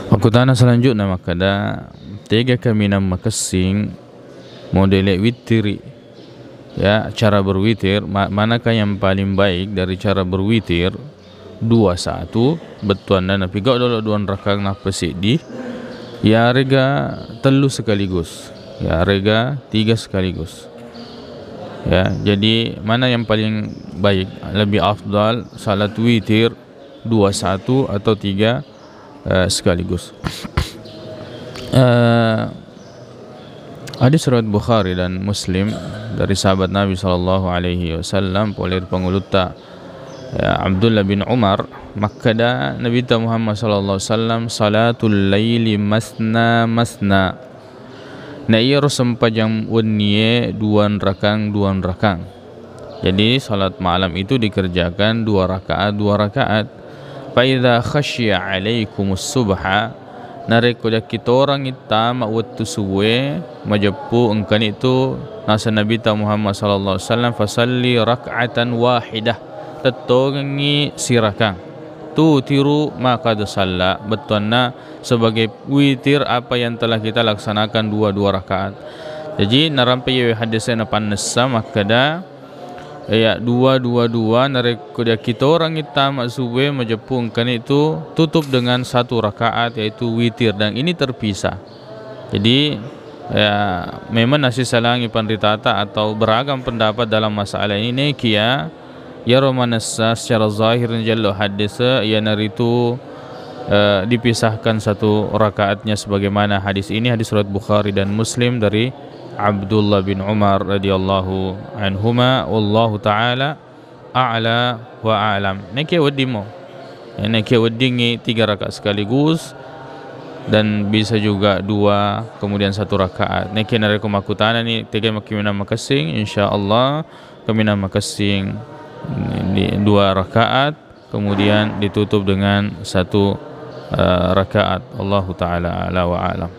Aku tanya selanjutnya makada tiga kami nama kesing model witiri. Ya, cara berwitir manakah yang paling baik dari cara berwitir? 2-1 betuan dan napi gak dulu 2 rakaat napa di ya rega telu sekaligus, ya rega 3 sekaligus. Ya, jadi mana yang paling baik, lebih afdal salat witir 2-1 atau 3 sekaligus? Hadis riwayat Bukhari dan Muslim dari sahabat Nabi SAW oleh penguluta Abdullah bin Umar, makada Nabi Muhammad SAW salatul laili masna masna, na iya sempajang wennie 2 rakang. Jadi salat malam itu dikerjakan 2 rakaat. Fa idza khasya alaikumus subha, nareko kita orang ita mawattu suwe majapu engkan itu nasa Nabi Muhammad sallallahu alaihi wasallam fasalli rak'atan wahidah, tetongi sirakang tu tiru maka salla betuanna sebagai witir apa yang telah kita laksanakan 2 rakaat. Jadi narampai hadisnya panessa makada ya 2 nareko kita orang kita maksuwe majapungkan itu tutup dengan 1 rakaat yaitu witir, dan ini terpisah. Jadi ya memang nasi salangi pandritata atau beragam pendapat dalam masalah ini kia ya romanasa secara zahir jallo hadis ya naritu dipisahkan 1 rakaatnya sebagaimana hadis ini, hadis riwayat Bukhari dan Muslim dari Abdullah bin Umar radhiyallahu anhuma, wallahu taala a'la wa a'lam. Neke wadimo, neke wadingi 3 rakaat sekaligus dan bisa juga 2 kemudian 1 rakaat. Neke nareko makutana ni tiga makimina makasing, insyaallah kami nama kasing di 2 rakaat kemudian ditutup dengan 1 rakaat. Allahu taala a'la wa a'lam.